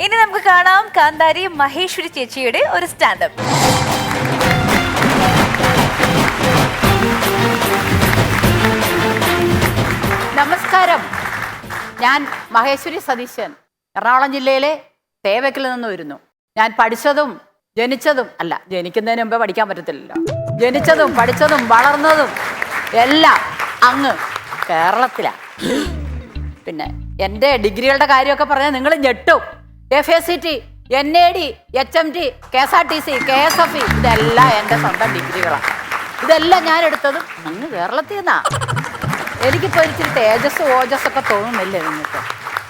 ഇനി നമുക്ക് കാണാം കാന്താരി മഹേശ്വരി ചേച്ചിയുടെ ഒരു സ്റ്റാൻഡപ്പ്. നമസ്കാരം, ഞാൻ മഹേശ്വരി സതീശൻ, എറണാകുളം ജില്ലയിലെ തേവക്കിൽ നിന്ന് വരുന്നു. ഞാൻ പഠിച്ചതും ജനിച്ചതും അല്ല, ജനിക്കുന്നതിന് മുമ്പേ പഠിക്കാൻ പറ്റത്തില്ലല്ലോ, ജനിച്ചതും പഠിച്ചതും വളർന്നതും എല്ലാം അങ്ങ് കേരളത്തിലാണ്. പിന്നെ എൻ്റെ ഡിഗ്രികളുടെ കാര്യമൊക്കെ പറഞ്ഞാൽ നിങ്ങൾ ഞെട്ടും. FACT, NAD, HMT, KSRTC, KSFE ഇതെല്ലാം എൻ്റെ സ്വന്തം ഡിഗ്രികളാണ്. ഇതെല്ലാം ഞാൻ എടുത്തതും അങ്ങ് കേരളത്തിൽ നിന്നാ. എനിക്കിപ്പോൾ ഇച്ചിരി തേജസ് ഓജസ്സൊക്കെ തോന്നുന്നില്ലേ നിങ്ങൾക്ക്?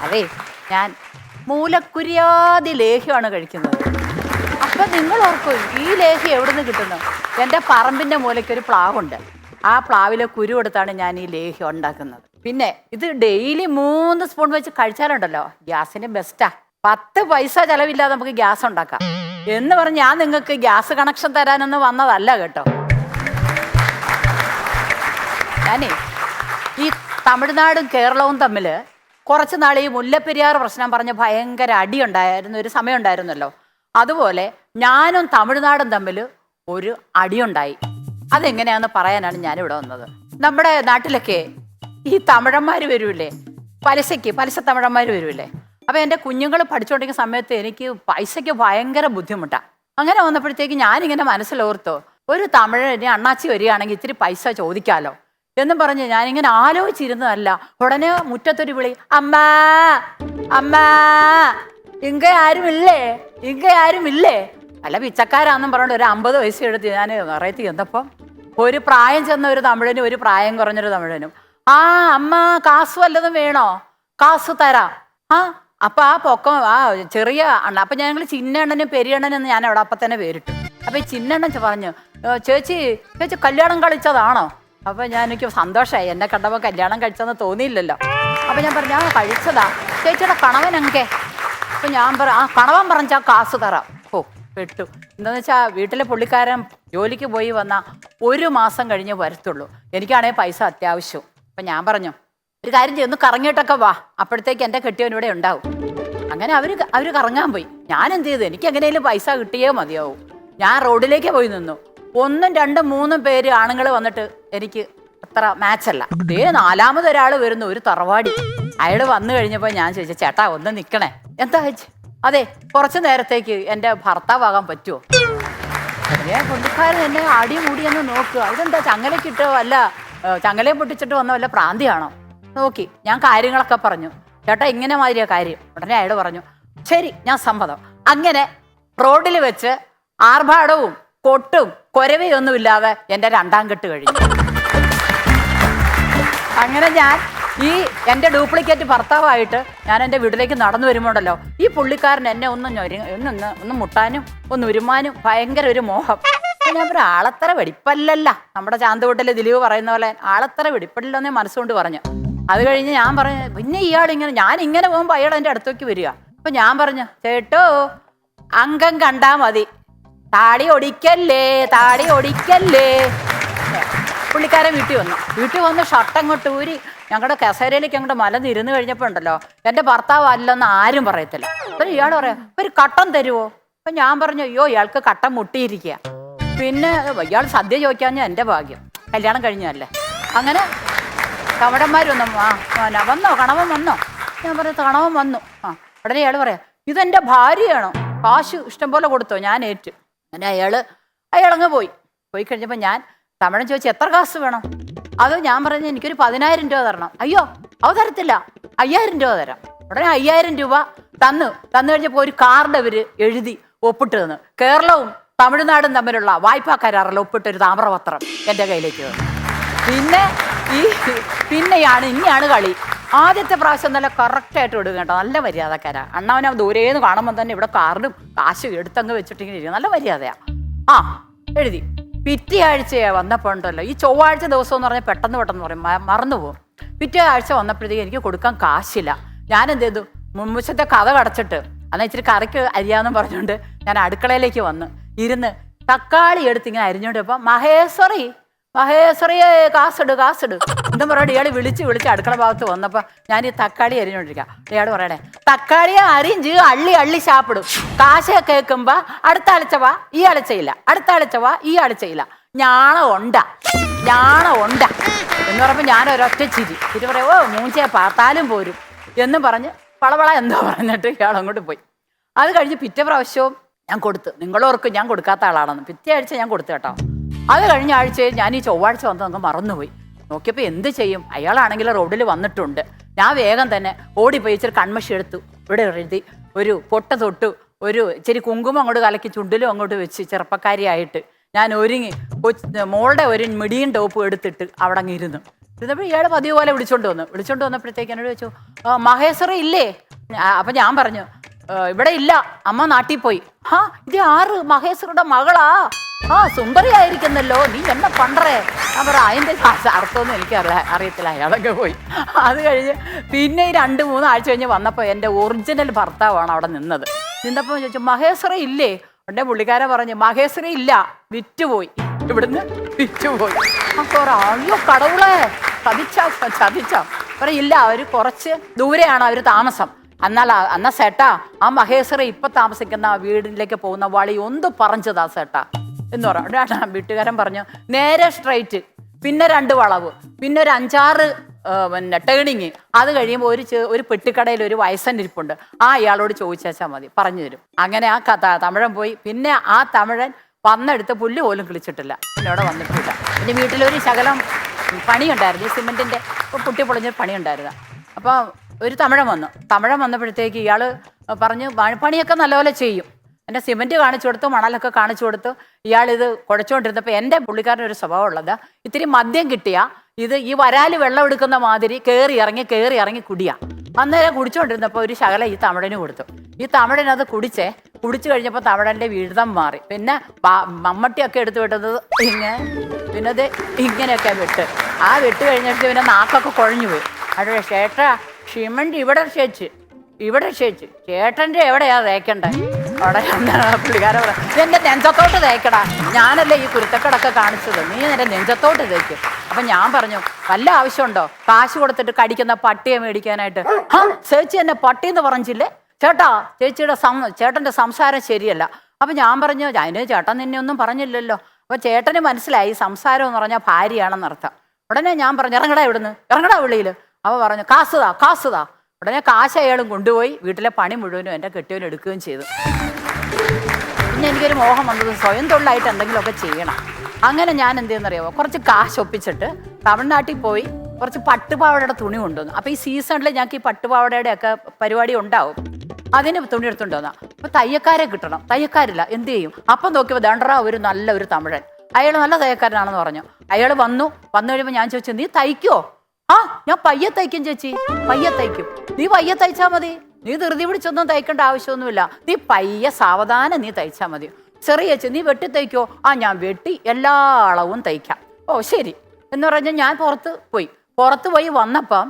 അതേ, ഞാൻ മൂലക്കുരിയാതി ലേഹ്യമാണ് കഴിക്കുന്നത്. അപ്പം നിങ്ങൾ ഓർക്കും ഈ ലേഹ്യം എവിടെ നിന്ന് കിട്ടുന്നു? എൻ്റെ പറമ്പിൻ്റെ മൂലയ്ക്കൊരു പ്ലാവുണ്ട്. ആ പ്ലാവിലെ കുരു എടുത്താണ് ഞാൻ ഈ ലേഹ്യം ഉണ്ടാക്കുന്നത്. പിന്നെ ഇത് ഡെയിലി 3 സ്പൂൺ വെച്ച് കഴിച്ചാലുണ്ടല്ലോ, ഗ്യാസിന് ബെസ്റ്റാ. 10 പൈസ ചിലവില്ലാതെ നമുക്ക് ഗ്യാസ് ഉണ്ടാക്കാം എന്ന് പറഞ്ഞ് ഞാൻ നിങ്ങൾക്ക് ഗ്യാസ് കണക്ഷൻ തരാനൊന്നും വന്നതല്ല കേട്ടോ. ഞാനേ ഈ തമിഴ്നാടും കേരളവും തമ്മിൽ കുറച്ച് നാൾ ഈ മുല്ലപ്പെരിയാർ പ്രശ്നം പറഞ്ഞ് ഭയങ്കര അടിയുണ്ടായിരുന്ന ഒരു സമയം ഉണ്ടായിരുന്നല്ലോ. അതുപോലെ ഞാനും തമിഴ്നാടും തമ്മിൽ ഒരു അടിയുണ്ടായി. അതെങ്ങനെയാണെന്ന് പറയാനാണ് ഞാനിവിടെ വന്നത്. നമ്മുടെ നാട്ടിലൊക്കെ ഈ തമിഴന്മാർ വരൂല്ലേ, പലിശ തമിഴന്മാർ വരൂല്ലേ. അപ്പം എൻ്റെ കുഞ്ഞുങ്ങൾ പഠിച്ചുകൊണ്ടിരിക്കുന്ന സമയത്ത് എനിക്ക് പൈസയ്ക്ക് ഭയങ്കര ബുദ്ധിമുട്ടാണ്. അങ്ങനെ വന്നപ്പോഴത്തേക്ക് ഞാനിങ്ങനെ മനസ്സിലോർത്തോ, ഒരു തമിഴന് അണ്ണാച്ചി വരികയാണെങ്കിൽ ഇത്തിരി പൈസ ചോദിക്കാമല്ലോ എന്നും പറഞ്ഞ് ഞാനിങ്ങനെ ആലോചിച്ചിരുന്നതല്ല. ഉടനെ മുറ്റത്തൊരു വിളി, അമ്മാ അമ്മാ, ഇങ്ക ആരുമില്ലേ. അല്ല പിച്ചക്കാരാന്നും പറഞ്ഞിട്ട് ഒരു 50 പൈസ എടുത്ത് ഞാൻ നിറയത്തി ചെന്നപ്പം ഒരു പ്രായം ചെന്ന ഒരു തമിഴനും ഒരു പ്രായം കുറഞ്ഞൊരു തമിഴനും, ആ അമ്മ കാസ് വല്ലതും വേണോ? കാസ് തരാം. ആ അപ്പം ആ പൊക്കം ആ ചെറിയ അണ്ണ, അപ്പം ഞങ്ങൾ ചിന്നണ്ണനും പെരിയണ്ണനും ഞാൻ അവിടെ അപ്പം തന്നെ പേരിട്ടു. അപ്പം ഈ ചിന്നണ്ണൻ പറഞ്ഞു, ചേച്ചി കല്യാണം കളിച്ചതാണോ? അപ്പം എനിക്ക് സന്തോഷമായി, എന്നെ കണ്ടപ്പോൾ കല്യാണം കഴിച്ചതെന്ന് തോന്നിയില്ലല്ലോ. അപ്പം ഞാൻ പറഞ്ഞു, ആ കഴിച്ചതാ. ചേച്ചിയുടെ കണവനെങ്കെ? അപ്പം ഞാൻ ആ കണവൻ പറഞ്ഞാൽ കാസ് തരാം. ഓ പെട്ടു. എന്താണെന്ന് വെച്ചാൽ വീട്ടിലെ പുള്ളിക്കാരൻ ജോലിക്ക് പോയി വന്നാൽ 1 മാസം കഴിഞ്ഞ് വരത്തുള്ളൂ. എനിക്കാണെങ്കിൽ പൈസ അത്യാവശ്യം. അപ്പം ഞാൻ പറഞ്ഞു, ഒരു കാര്യം ചെയ്യൊന്ന് കറങ്ങിയിട്ടൊക്കെ വാ, അപ്പോഴത്തേക്ക് എൻ്റെ കെട്ടിയവൻ ഇവിടെ ഉണ്ടാവും. അങ്ങനെ അവർ കറങ്ങാൻ പോയി. ഞാൻ എന്ത് ചെയ്തു, എനിക്ക് എങ്ങനെയും പൈസ കിട്ടിയേ മതിയാവും. ഞാൻ റോഡിലേക്ക് പോയി നിന്നു. 1, 2, 3 പേര് ആണുങ്ങൾ വന്നിട്ട് എനിക്ക് അത്ര മാച്ചല്ല. 4ാമത് ഒരാൾ വരുന്നു, ഒരു തറവാടി. അയാൾ വന്നു കഴിഞ്ഞപ്പോൾ ഞാൻ ചോദിച്ചു, ചേട്ടാ ഒന്ന് നിൽക്കണേ. എന്താ വെച്ച്? അതെ, കുറച്ച് നേരത്തേക്ക് എൻ്റെ ഭർത്താവാകാൻ പറ്റുമോ? പുള്ളിക്കാരൻ എന്നെ അടിമുടിയെന്ന് നോക്കുക. ഇതെന്താ ചങ്ങലക്കിട്ടോ അല്ല ചങ്ങലയെ പൊട്ടിച്ചിട്ട് വന്ന വല്ല പ്രാന്തിയാണോ? നോക്കി ഞാൻ കാര്യങ്ങളൊക്കെ പറഞ്ഞു. ചേട്ടാ ഇങ്ങനെ മാതിരിയാ കാര്യം. ഉടനെ അയാൾ പറഞ്ഞു, ശരി ഞാൻ സമ്മതം. അങ്ങനെ റോഡിൽ വെച്ച് ആർഭാടവും കൊട്ടും കൊരവയൊന്നും ഇല്ലാതെ എൻ്റെ 2ാം കെട്ട് കഴിഞ്ഞു. അങ്ങനെ ഞാൻ ഈ എൻ്റെ ഡ്യൂപ്ലിക്കേറ്റ് ഭർത്താവായിട്ട് ഞാൻ എൻ്റെ വീട്ടിലേക്ക് നടന്നു വരുമ്പോണ്ടല്ലോ, ഈ പുള്ളിക്കാരൻ എന്നെ ഒന്ന് മുട്ടാനും ഒന്ന് ഉരുമാനും ഭയങ്കര ഒരു മോഹം. ഞാൻ പറഞ്ഞു, ആളത്ര വെടിപ്പല്ലല്ല. നമ്മുടെ ചാന്തുകൂട്ടിലെ ദിലീപ് പറയുന്ന പോലെ ആളത്ര വെടിപ്പല്ലല്ലെന്നേ മനസ്സുകൊണ്ട് പറഞ്ഞു. അത് കഴിഞ്ഞ് ഞാൻ പറഞ്ഞു, പിന്നെ ഇയാളിങ്ങനെ ഞാനിങ്ങനെ പോകുമ്പോൾ അയാൾ എൻ്റെ അടുത്തേക്ക് വരിക. അപ്പം ഞാൻ പറഞ്ഞു, ചേട്ടോ അംഗം കണ്ടാ മതി, താടി ഒടിക്കല്ലേ. പുള്ളിക്കാരൻ വീട്ടിൽ വന്ന് ഷർട്ട് അങ്ങോട്ട് ഊരി ഞങ്ങളുടെ കസേരയിലേക്ക് അങ്ങോട്ട് മലന്നിരുന്ന് കഴിഞ്ഞപ്പോൾ ഉണ്ടല്ലോ, എൻ്റെ ഭർത്താവ് അല്ലെന്ന് ആരും പറയത്തില്ല. അപ്പം ഇയാൾ പറയാം, ഒരു കട്ടൻ തരുമോ? അപ്പം ഞാൻ പറഞ്ഞു, അയ്യോ ഇയാൾക്ക് കട്ടൻ മുട്ടിയിരിക്കുക. പിന്നെ ഇയാൾ സദ്യ ചോദിക്കാഞ്ഞ എൻ്റെ ഭാഗ്യം, കല്യാണം കഴിഞ്ഞല്ലേ. അങ്ങനെ തമിഴന്മാർ വന്നോ കണവൻ വന്നോ? ഞാൻ പറഞ്ഞു, കണവൻ വന്നു. ഉടനെ ഇയാൾ പറയാം, ഇതെൻ്റെ ഭാര്യയാണോ? കാശ് ഇഷ്ടം പോലെ കൊടുത്തോ? ഞാൻ ഏറ്റു. അങ്ങനെ അയാളങ്ങ് പോയി കഴിഞ്ഞപ്പോൾ ഞാൻ തമിഴൻ ചോദിച്ചു, എത്ര കാശ് വേണം? അത് ഞാൻ പറഞ്ഞു, എനിക്കൊരു 10,000 രൂപ തരണം. അയ്യോ അത് തരത്തില്ല, 5,000 രൂപ തരാം. ഉടനെ 5,000 രൂപ തന്നു കഴിഞ്ഞപ്പോൾ ഒരു കാർഡ് അവർ എഴുതി ഒപ്പിട്ട് തന്നു. കേരളവും തമിഴ്നാടും തമ്മിലുള്ള വായ്പാ കരാറിൽ ഒപ്പിട്ടൊരു താമ്രപത്രം എൻ്റെ കയ്യിലേക്ക് വന്നു. ഇനിയാണ് കളി. ആദ്യത്തെ പ്രാവശ്യം നല്ല കറക്റ്റായിട്ട് വിടുക കേട്ടോ, നല്ല മര്യാദക്കാരാ. അണ്ണവനെ ദൂരേന്ന് കാണുമ്പോൾ തന്നെ ഇവിടെ കാർഡും കാശും എടുത്തങ്ങ് വെച്ചിട്ടിങ്ങനെ ഇരിക്കും, നല്ല മര്യാദയാ. എഴുതി. പിറ്റേ ആഴ്ചയാ വന്നപ്പോൾ ഉണ്ടല്ലോ, ഈ ചൊവ്വാഴ്ച ദിവസം എന്ന് പറഞ്ഞാൽ പെട്ടെന്ന് പറയും, മറന്നുപോകും. പിറ്റേ ആഴ്ച വന്നപ്പോഴത്തേക്ക് എനിക്ക് കൊടുക്കാൻ കാശില്ല. ഞാൻ എന്ത് ചെയ്തു, മുൻവശത്തെ കഥ കടച്ചിട്ട് എന്നാൽ ഇച്ചിരി കറിക്ക് അരിയാന്നും പറഞ്ഞുകൊണ്ട് ഞാൻ അടുക്കളയിലേക്ക് ഇരുന്ന് തക്കാളി എടുത്ത് ഇങ്ങനെ അരിഞ്ഞോണ്ട്. അപ്പം മഹേശ്വറിയെ കാസിട് കാസിട് എന്തും പറയട്ടെ. ഇയാൾ വിളിച്ച് അടുക്കള ഭാഗത്ത് വന്നപ്പോ ഞാൻ ഈ തക്കാളി അരിഞ്ഞോണ്ടിരിക്കാം. ഇയാൾ പറയണേ, തക്കാളിയെ അരിഞ്ച് അള്ളി അള്ളി ശാപ്പിടും. കാശ കേൾക്കുമ്പോ അടുത്ത ആഴ്ച വാ, ഈ ആഴ്ചയില്ല, അടുത്ത ആഴ്ച വാ, ഈ ആഴ്ചയില്ല. ഞാണം ഉണ്ടാ എന്ന് പറയുമ്പോ ഞാൻ ഒരൊറ്റ ചിരി പറയാം, ഓ മൂഞ്ചയെ പാത്താലും പോരും എന്നും പറഞ്ഞ് വളവള എന്തോ പറഞ്ഞിട്ട് ഇയാൾ അങ്ങോട്ട് പോയി. അത് കഴിഞ്ഞ് പിറ്റേ പ്രാവശ്യവും ഞാൻ കൊടുത്തു. നിങ്ങളോർക്കും ഞാൻ കൊടുക്കാത്ത ആളാണെന്ന്. പിറ്റേ ആഴ്ച ഞാൻ കൊടുത്തു കേട്ടോ. അത് കഴിഞ്ഞ ആഴ്ചയിൽ ഞാൻ ഈ ചൊവ്വാഴ്ച വന്ന് അങ്ങ് മറന്നുപോയി. നോക്കിയപ്പോൾ എന്ത് ചെയ്യും, അയാളാണെങ്കിൽ റോഡിൽ വന്നിട്ടുണ്ട്. ഞാൻ വേഗം തന്നെ ഓടിപ്പോയി ഇച്ചിരി കൺമഷി എടുത്തു, ഇവിടെ എഴുതി ഒരു പൊട്ട തൊട്ടു, ഒരു ഇച്ചിരി കുങ്കുമം അങ്ങോട്ട് കലക്കി ചുണ്ടിലും അങ്ങോട്ട് വെച്ച് ചെറുപ്പക്കാരിയായിട്ട് ഞാൻ ഒരുങ്ങി മോളുടെ ഒരു മിടിയും ടോപ്പും എടുത്തിട്ട് അവിടെ അങ്ങ് ഇരുന്നപ്പോൾ ഇയാൾ പതിവ് പോലെ വിളിച്ചോണ്ട് വന്നപ്പോഴത്തേക്ക് എന്നോട് ചോദിച്ചു, മഹേശ്വറി ഇല്ലേ? അപ്പം ഞാൻ പറഞ്ഞു, ഇവിടെ ഇല്ല, അമ്മ നാട്ടിൽ പോയി. ഹാ, ഇത് ആറ്? മഹേശ്വറിയുടെ മകളാ? ആ, സുന്ദരിയായിരിക്കുന്നല്ലോ, നീ എന്നെ പണ്ടറേ. ഞാൻ പറ അതിൻ്റെ അർത്ഥമൊന്നും എനിക്ക് അറിയത്തില്ല. അയാളൊക്കെ പോയി. അത് കഴിഞ്ഞ് പിന്നെ ഈ 2-3 ആഴ്ച കഴിഞ്ഞ് വന്നപ്പോൾ എൻ്റെ ഒറിജിനൽ ഭർത്താവാണ് അവിടെ നിന്നപ്പോൾ ചോദിച്ചു, മഹേശ്വറി ഇല്ലേ? ഉടനെ പുള്ളിക്കാരൻ പറഞ്ഞു, മഹേശ്വരി ഇല്ല, വിറ്റുപോയി, ഇവിടുന്ന് വിറ്റുപോയി. അപ്പോൾ അയ്യോ കടവുളെ, ചതിച്ച പറയില്ല, അവർ കുറച്ച് ദൂരെയാണ് അവർ താമസം. എന്നാ സേട്ടാ, ആ മഹേശ്വരി ഇപ്പൊ താമസിക്കുന്ന ആ വീടിലേക്ക് പോകുന്ന വഴി ഒന്ന് പറഞ്ഞതാ സേട്ടാ എന്ന് പറഞ്ഞു. വീട്ടുകാരൻ പറഞ്ഞു, നേരെ സ്ട്രൈറ്റ്, പിന്നെ 2 വളവ്, പിന്നെ ഒരു 5-6 ടേണിങ്. അത് കഴിയുമ്പോൾ ഒരു പെട്ടിക്കടയിൽ ഒരു വയസ്സനിരിപ്പുണ്ട്. അയാളോട് ചോദിച്ചാൽ മതി, പറഞ്ഞു തരും. അങ്ങനെ ആ തമിഴൻ പോയി. പിന്നെ ആ തമിഴൻ വന്നെടുത്ത് പുല്ല് പോലും കിളിച്ചിട്ടില്ല, പിന്നെ അവിടെ വന്നിട്ടില്ല. പിന്നെ വീട്ടിലൊരു ശകലം പണിയുണ്ടായിരുന്നു, സിമെന്റിന്റെ പൊട്ടിപ്പൊളിഞ്ഞൊരു പണിയുണ്ടായിരുന്നു. അപ്പോൾ ഒരു തമിഴൻ വന്നപ്പോഴത്തേക്ക് ഇയാൾ പറഞ്ഞു, പണിയൊക്കെ നല്ലപോലെ ചെയ്യും. എൻ്റെ സിമെന്റ് കാണിച്ചു കൊടുത്തു, മണലൊക്കെ കാണിച്ചു കൊടുത്തു. ഇയാളിത് കുഴച്ചുകൊണ്ടിരുന്നപ്പോൾ എൻ്റെ പുള്ളിക്കാരനൊരു സ്വഭാവം ഉള്ളത്, ഇത്തിരി മദ്യം കിട്ടിയ ഇത് ഈ വരാല് വെള്ളം എടുക്കുന്ന മാതിരി കയറി ഇറങ്ങി കുടിയാ. അന്നേരം കുടിച്ചുകൊണ്ടിരുന്നപ്പോൾ ഒരു ശകലം ഈ തമിഴന് കൊടുത്തു. ഈ തമിഴൻ അത് കുടിച്ചു കഴിഞ്ഞപ്പോൾ തമിഴൻ്റെ വീഴ്തം മാറി. പിന്നെ മമ്മട്ടിയൊക്കെ എടുത്ത് വിട്ടത് പിന്നെ അത് ഇങ്ങനെയൊക്കെ വെട്ട് കഴിഞ്ഞിട്ട് പിന്നെ നാക്കൊക്കെ കുഴഞ്ഞു പോയി. അവിടെ ചേട്ടാ സിമന്റ് ഇവിടെ ചേച്ചി ചേട്ടൻ്റെ എവിടെയാ തേക്കണ്ടേ? അവിടെ പുള്ളിക്കാരൻ പറയാം, എൻ്റെ നെഞ്ചത്തോട്ട് തേക്കടാ, ഞാനല്ലേ ഈ കുരുത്തക്കടൊക്കെ കാണിച്ചത്, നീ എൻ്റെ നെഞ്ചത്തോട്ട് തേക്കും. അപ്പം ഞാൻ പറഞ്ഞു, വല്ല ആവശ്യമുണ്ടോ കാശ് കൊടുത്തിട്ട് കടിക്കുന്ന പട്ടിയെ മേടിക്കാനായിട്ട്? ആ ചേച്ചി എന്നെ പട്ടി എന്ന് പറഞ്ഞില്ലേ ചേട്ടാ, ചേട്ടൻ്റെ സംസാരം ശരിയല്ല. അപ്പം ഞാൻ പറഞ്ഞു, അതിന് ചേട്ടൻ നിന്നെ ഒന്നും പറഞ്ഞില്ലല്ലോ. അപ്പം ചേട്ടന് മനസ്സിലായി സംസാരം എന്ന് പറഞ്ഞാൽ ഭാര്യയാണെന്നർത്ഥം. ഉടനെ ഞാൻ പറഞ്ഞു, ഇറങ്ങടാ വെളിയിൽ. അവ പറഞ്ഞു, കാസുതാ. ഉടനെ കാശ് അയാളും കൊണ്ടുപോയി വീട്ടിലെ പണി മുഴുവനും എൻ്റെ കെട്ടിയവനും എടുക്കുകയും ചെയ്തു. പിന്നെ എനിക്കൊരു മോഹം വന്നത് സ്വയം തൊഴിലായിട്ട് എന്തെങ്കിലുമൊക്കെ ചെയ്യണം. അങ്ങനെ ഞാൻ എന്ത് ചെയ്യുന്നറിയാമോ, കുറച്ച് കാശ് ഒപ്പിച്ചിട്ട് തമിഴ്നാട്ടിൽ പോയി കുറച്ച് പട്ടുപാവടയുടെ തുണി കൊണ്ടുവന്നു. അപ്പോൾ ഈ സീസണിൽ ഞങ്ങൾക്ക് ഈ പട്ടുപാവടയുടെ ഒക്കെ പരിപാടി ഉണ്ടാവും. അതിന് തുണി എടുത്തുകൊണ്ട് വന്നാൽ അപ്പോൾ തയ്യക്കാരെ കിട്ടണം. തയ്യക്കാരില്ല, എന്ത് ചെയ്യും? അപ്പം നോക്കിയപ്പോൾ ദണ്ടറ നല്ലൊരു തമിഴൻ, അയാൾ നല്ല തയ്യക്കാരനാണെന്ന് പറഞ്ഞു. അയാൾ വന്നു കഴിയുമ്പോൾ ഞാൻ ചോദിച്ചു, നീ തയ്ക്കോ? ആ, ഞാൻ പയ്യെ തയ്ക്കും ചേച്ചി, പയ്യെ തയ്ക്കും. നീ പയ്യെ തയ്ച്ചാൽ മതി, നീ ധൃതി പിടിച്ചൊന്നും തയ്ക്കേണ്ട ആവശ്യമൊന്നുമില്ല, നീ പയ്യെ സാവധാനം നീ തയ്ച്ചാൽ മതി. ചെറിയ ചേച്ചി നീ വെട്ടി തയ്ക്കോ? ആ, ഞാൻ വെട്ടി എല്ലാ അളവും തയ്ക്കാം. ഓ ശരി എന്ന് പറഞ്ഞാൽ ഞാൻ പുറത്ത് പോയി വന്നപ്പം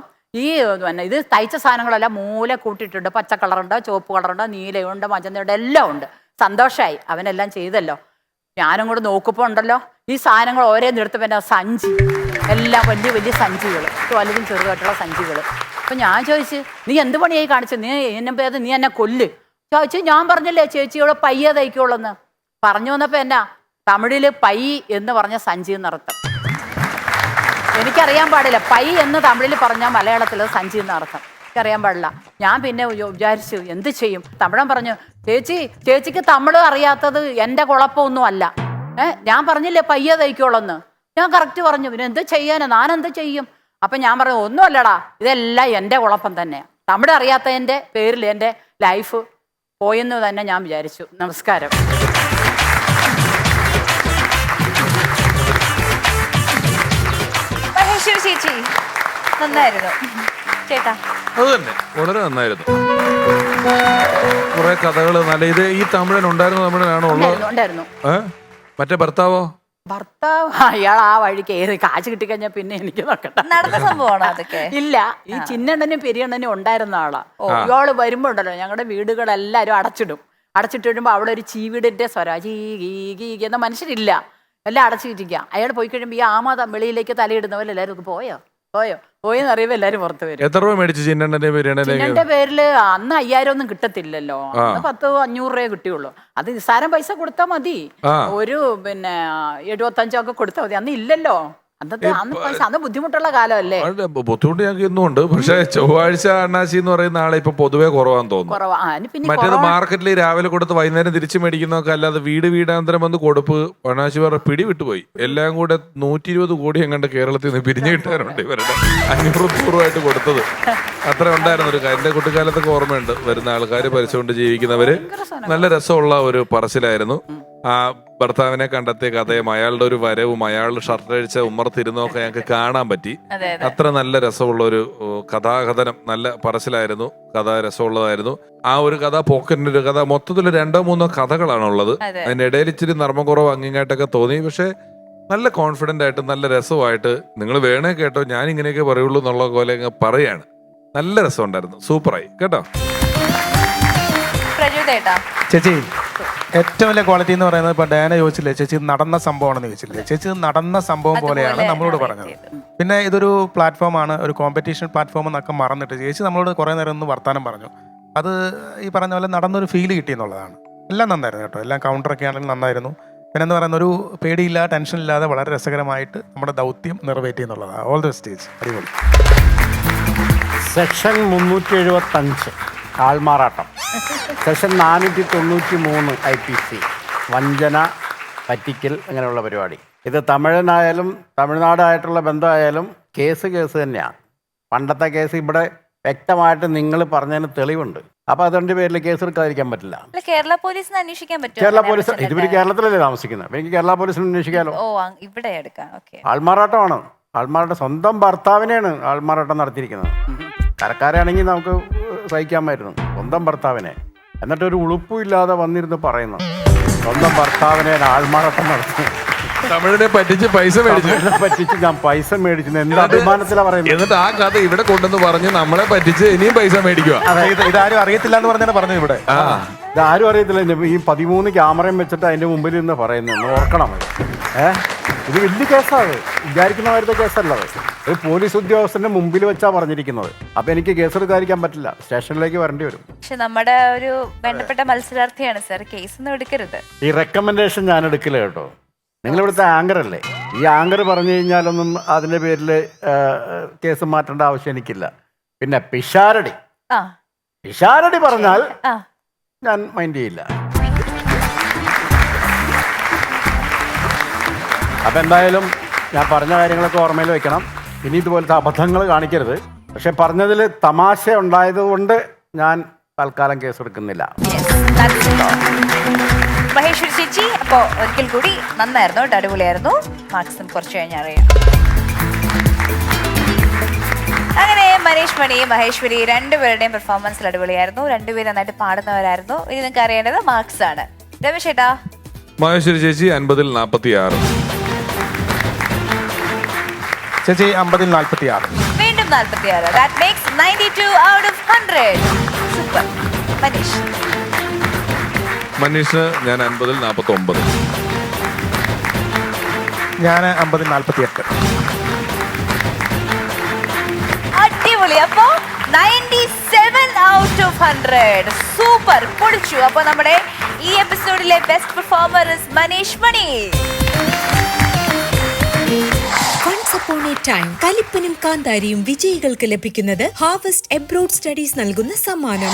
ഇത് തയ്ച്ച സാധനങ്ങളെല്ലാം മൂല കൂട്ടിയിട്ടുണ്ട്. പച്ച കളറുണ്ട്, ചുവപ്പ് കളറുണ്ട്, നീലയുണ്ട്, മഞ്ഞയുണ്ട്, എല്ലാം ഉണ്ട്. സന്തോഷമായി, അവനെല്ലാം ചെയ്തല്ലോ. ഞാനും കൂടെ നോക്കുമ്പോൾ ഉണ്ടല്ലോ ഈ സാധനങ്ങൾ ഓരോ നിർത്തപ്പോൾ എൻ്റെ സഞ്ചി എല്ലാം വലിയ സഞ്ചികൾ, വലുതും ചെറുതായിട്ടുള്ള സഞ്ചികൾ. അപ്പം ഞാൻ ചോദിച്ചു, നീ എന്ത് പണിയായി കാണിച്ചു? നീ എന്നെ കൊല്ല് ചോദിച്ചു. ഞാൻ പറഞ്ഞില്ലേ ചേച്ചിയോട് പയ്യെ തയ്ക്കുള്ളൂന്ന് പറഞ്ഞു വന്നപ്പോൾ എന്നാ തമിഴിൽ പൈ എന്ന് പറഞ്ഞ സഞ്ചി എന്നർത്ഥം. എനിക്കറിയാൻ പാടില്ല, പൈ എന്ന് തമിഴിൽ പറഞ്ഞാൽ മലയാളത്തിൽ സഞ്ചി എന്നർത്ഥം എനിക്കറിയാൻ പാടില്ല. ഞാൻ പിന്നെ വിചാരിച്ചു എന്ത് ചെയ്യും. തമിഴൻ പറഞ്ഞു, ചേച്ചിക്ക് തമിഴ് അറിയാത്തത് എൻ്റെ കുഴപ്പമൊന്നും അല്ല. ഞാൻ പറഞ്ഞില്ലേ പയ്യെ തയ്ക്കുള്ളൂന്ന്, ഞാൻ കറക്റ്റ് പറഞ്ഞു. പിന്നെ എന്ത് ചെയ്യാനാ, ഞാനെന്ത് ചെയ്യും? അപ്പം ഞാൻ പറഞ്ഞു, ഒന്നുമല്ലടാ, ഇതെല്ലാം എൻ്റെ കുഴപ്പം തന്നെ, തമിഴ് അറിയാത്തതിൻ്റെ പേരിൽ എൻ്റെ ലൈഫ് പോയെന്ന് തന്നെ ഞാൻ വിചാരിച്ചു. നമസ്കാരം. മഹേശ്വരി ചേച്ചി നന്നായിരുന്നു ചേട്ടാ. അത് തന്നെ വളരെ നന്നായിരുന്നു. കുറെ കഥകള് നല്ല. ഇത് ഈ തമിഴൻ ഉണ്ടായിരുന്നു, തമിഴനാണോ ഉള്ളത്? മറ്റേ ഭർത്താവോ? ഭർത്താവ് അയാൾ ആ വഴി കയറി കാശ് കിട്ടിക്കഴിഞ്ഞാൽ പിന്നെ എനിക്ക് നോക്കട്ടെ. നടന്ന സംഭവമാണോ അതൊക്കെ? ഇല്ല, ഈ ചിന്നണ്ണനും പെരിയണ്ണനും ഉണ്ടായിരുന്ന ആളാ. ഇയാള് വരുമ്പോ ഉണ്ടല്ലോ ഞങ്ങളുടെ വീടുകളെല്ലാരും അടച്ചിട്ട് വരുമ്പോ അവിടെ ഒരു ചീവീടിന്റെ സ്വര, ചീ ഗീ എന്ന മനുഷ്യരില്ല. എല്ലാം അടച്ചിരിക്കുക. അയാൾ പോയി കഴിയുമ്പോൾ ഈ ആമ വെളിയിലേക്ക് തലയിടുന്നവരെ എല്ലാവരും പോയെന്ന് അറിയുമ്പോൾ എല്ലാവരും പുറത്ത് വരും. എത്ര രൂപ മേടിച്ചു ചിന്നന്റെ ചിന്നന്റെ പേരില് അന്ന് 5000 ഒന്നും കിട്ടത്തില്ലല്ലോ, അന്ന് 1000-500 രൂപയെ കിട്ടിയുള്ളൂ. അത് നിസ്സാരം പൈസ കൊടുത്താൽ മതി, ഒരു 75 ഒക്കെ കൊടുത്താൽ മതി. അന്ന് ഇല്ലല്ലോ, അന്ന് പൈസ, അന്ന് ബുദ്ധിമുട്ടുള്ള കാലമല്ലേ. ബുദ്ധിമുട്ട് ഞങ്ങൾക്ക് ഇന്നുണ്ട്. പക്ഷെ ചൊവ്വാഴ്ച അണ്ണാശി എന്ന് പറയുന്ന ആളെ ഇപ്പൊ പൊതുവെ കുറവാന്ന് തോന്നുന്നു. മറ്റേത് മാർക്കറ്റിൽ രാവിലെ കൊടുത്ത് വൈകുന്നേരം തിരിച്ചു മേടിക്കുന്നൊക്കെ അല്ലാതെ വീടാന്തരം വന്ന് കൊടുപ്പ് അണ്ണാശി പറഞ്ഞ പിടി വിട്ടുപോയി. എല്ലാം കൂടെ 120 കോടി എങ്ങാണ്ട് കേരളത്തിൽ നിന്ന് പിരിഞ്ഞു കിട്ടാറുണ്ട് ഇവരുടെ 500 കൊടുത്തത്. അത്ര ഉണ്ടായിരുന്നു ഒരു എന്റെ കുട്ടിക്കാലത്തൊക്കെ ഓർമ്മയുണ്ട്. വരുന്ന ആൾക്കാർ പരിച്ചുകൊണ്ട് ജീവിക്കുന്നവര് നല്ല രസമുള്ള ഒരു പറച്ചിലായിരുന്നു. ആ ഭർത്താവിനെ കണ്ടെത്തിയ കഥയും അയാളുടെ ഒരു വരവും അയാളുടെ ഷർട്ട് അഴിച്ച ഉമ്മർത്തിരുന്നൊക്കെ ഞങ്ങൾക്ക് കാണാൻ പറ്റി. അത്ര നല്ല രസമുള്ള ഒരു കഥാകഥനം, നല്ല പറച്ചിലായിരുന്നു. കഥ രസമുള്ളതായിരുന്നു. ആ ഒരു കഥ പോക്കറ്റിന്റെ ഒരു കഥ, മൊത്തത്തിൽ 2-3 കഥകളാണുള്ളത്. അതിന്റെ ഇടയിൽ ഇച്ചിരി നർമ്മക്കുറവ് അങ്ങിങ്ങായിട്ടൊക്കെ തോന്നി. പക്ഷെ നല്ല കോൺഫിഡന്റ് ആയിട്ട് നല്ല രസമായിട്ട് നിങ്ങൾ വേണേ കേട്ടോ, ഞാൻ ഇങ്ങനെയൊക്കെ പറയുള്ളൂ എന്നുള്ള പോലെ അങ്ങ് പറയാണ്. നല്ല രസമുണ്ടായിരുന്നു, സൂപ്പറായി കേട്ടോ. ചേച്ചി ഏറ്റവും വലിയ ക്വാളിറ്റി എന്ന് പറയുന്നത് ഇപ്പൊ ഡയാന ചോദിച്ചില്ലേ, ചേച്ചി നടന്ന സംഭവമാണെന്ന് ചോദിച്ചില്ലേ. ചേച്ചി നടന്ന സംഭവം പോലെയാണ് നമ്മളോട് പറഞ്ഞത്. പിന്നെ ഇതൊരു പ്ലാറ്റ്ഫോമാണ്, ഒരു കോമ്പറ്റീഷൻ പ്ലാറ്റ്ഫോം എന്നൊക്കെ മറന്നിട്ട് ചേച്ചി നമ്മളോട് കുറെ നേരം ഒന്ന് വർത്താനം പറഞ്ഞു. അത് ഈ പറഞ്ഞ പോലെ നടന്നൊരു ഫീൽ കിട്ടിയെന്നുള്ളതാണ്. എല്ലാം നന്നായിരുന്നു കേട്ടോ, എല്ലാം കൗണ്ടറൊക്കെ ആണെങ്കിലും നന്നായിരുന്നു. പിന്നെ എന്ന് പറയുന്ന ഒരു പേടിയില്ല, ടെൻഷൻ ഇല്ലാതെ വളരെ രസകരമായിട്ട് നമ്മുടെ ദൗത്യം നിറവേറ്റിയെന്നുള്ളതാണ്. ഓൾ ദ സ്റ്റേജ് അടിപൊളി. സെക്ഷൻ 375 ആൾമാറാട്ടം, സെക്ഷൻ 493 IPC വഞ്ചന, പറ്റിക്കൽ, അങ്ങനെയുള്ള പരിപാടി. ഇത് തമിഴനായാലും തമിഴ്നാടായിട്ടുള്ള ബന്ധമായാലും കേസ് തന്നെയാണ്. പണ്ടത്തെ കേസ് ഇവിടെ വ്യക്തമായിട്ട് നിങ്ങൾ പറഞ്ഞതിന് തെളിവുണ്ട്. അപ്പൊ അതുകൊണ്ട് പേരിൽ കേസ് എടുക്കാതിരിക്കാൻ പറ്റില്ല. കേരള പോലീസിന് അന്വേഷിക്കാൻ പറ്റും. കേരള പോലീസ് ഇവര് കേരളത്തിലല്ലേ താമസിക്കുന്നത്, അപ്പൊ എനിക്ക് കേരള പോലീസിന് അന്വേഷിക്കാലോ. ഇവിടെ എടുക്കാം. ആൾമാറാട്ടമാണ്, ആൾമാറാട്ടം. സ്വന്തം ഭർത്താവിനെയാണ് ആൾമാറാട്ടം നടത്തിയിരിക്കുന്നത്. കരക്കാരാണെങ്കിൽ നമുക്ക് സഹിക്കാമായിരുന്നു, സ്വന്തം ഭർത്താവിനെ. എന്നിട്ട് ഒരു ഉളുപ്പും ഇല്ലാതെ വന്നിരുന്ന് പറയുന്നു സ്വന്തം ഭർത്താവിനെ ആൾമാറാട്ടം നടത്തി. തമിഴിനെ പറ്റിച്ച് പൈസ പറ്റിച്ച് ഞാൻ പൈസ മേടിച്ചു. എന്ത് അഭിമാനത്തിലാ പറയുന്നത്. എന്നിട്ട് ആ കഥ ഇവിടെ കൊണ്ടെന്ന് പറഞ്ഞ് നമ്മളെ പറ്റിച്ച് ഇനിയും പൈസ മേടിക്കുക. ഇതാരും അറിയത്തില്ല എന്ന് പറഞ്ഞാൽ പറഞ്ഞത് ഇവിടെ. ഇതാരും അറിയത്തില്ല. ഈ 13 ക്യാമറയും വെച്ചിട്ട് അതിന്റെ മുമ്പിൽ നിന്ന് പറയുന്നു, ഓർക്കണം. ഇത് വലിയ കേസാണ്, വിചാരിക്കുന്ന കാര്യത്തെ കേസല്ലത്. ഒരു പോലീസ് ഉദ്യോഗസ്ഥന്റെ മുമ്പിൽ വെച്ചാ പറഞ്ഞിരിക്കുന്നത്. അപ്പൊ എനിക്ക് കേസെടുക്കാതിരിക്കാൻ പറ്റില്ല, സ്റ്റേഷനിലേക്ക് വരേണ്ടി വരും. പക്ഷെ നമ്മുടെ ഒരു വേണ്ടപ്പെട്ട മത്സരാർത്ഥിയാണ് സാർ, കേസൊന്നും എടുക്കരുത്. ഈ റെക്കമെൻഡേഷൻ ഞാൻ എടുക്കില്ല കേട്ടോ. നിങ്ങൾ ഇവിടുത്തെ ആങ്കർ അല്ലേ, ഈ ആങ്കർ പറഞ്ഞു കഴിഞ്ഞാലൊന്നും അതിന്റെ പേരിൽ കേസ് മാറ്റേണ്ട ആവശ്യം എനിക്കില്ല. പിന്നെ പിഷാരടി പറഞ്ഞാൽ ഞാൻ മൈൻഡ് ചെയ്യില്ല. അപ്പം എന്തായാലും ഞാൻ പറഞ്ഞ കാര്യങ്ങളൊക്കെ ഓർമ്മയിൽ വെക്കണം. ഇനി ഇതുപോലത്തെ അബദ്ധങ്ങൾ കാണിക്കരുത്. പക്ഷെ പറഞ്ഞതിൽ തമാശ ഉണ്ടായതുകൊണ്ട് ഞാൻ തൽക്കാലം കേസെടുക്കുന്നില്ല. മഹേശ്വരി ചേച്ചി, അപ്പോൾ ഒരിക്കൽ കൂടി നന്നായിരുന്നു, അടിപൊളിയായിരുന്നു. മാർക്സും കുറച്ച് കഴിഞ്ഞ് അറിയാം. അങ്ങനെ മനീഷ് മണി, മഹേശ്വരി രണ്ടുപേരുടെയും പെർഫോമൻസിൽ അടിപൊളിയായിരുന്നു. രണ്ടുപേരും നന്നായിട്ട് പാടുന്നവരായിരുന്നു. ഇനി നിങ്ങൾക്ക് അറിയേണ്ടത് മാർക്സ് ആണ്. രമേശ് ചേട്ടാ. മഹേശ്വരി ചേച്ചി 50-ൽ 46. ചേച്ചി 50-ൽ 46. വീണ്ടും 46. That makes 92 out of 100. Super. Manish. Manish ഞാൻ 50-ൽ 49. ഞാൻ 50-ൽ 48. അടിപൊളി. അപ്പോ 97 out of 100. സൂപ്പർ, പൊളിച്ചു. അപ്പൊ നമ്മുടെ ഈ എപ്പിസോഡിലെ best performer is Manish Mani. Once upon a time, കലിപ്പനും കാന്താരിയും വിജയികൾക്ക് ലഭിക്കുന്നത് ഹാർവസ്റ്റ് എബ്രോഡ് സ്റ്റഡീസ് നൽകുന്ന സമ്മാനം.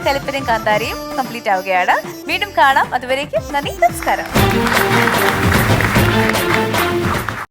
കലിപ്പനും കാന്താരിയും കംപ്ലീറ്റ് ആവുകയാണ്. വീണ്ടും കാണാം. അതുവരേക്കും നന്ദി, നമസ്കാരം.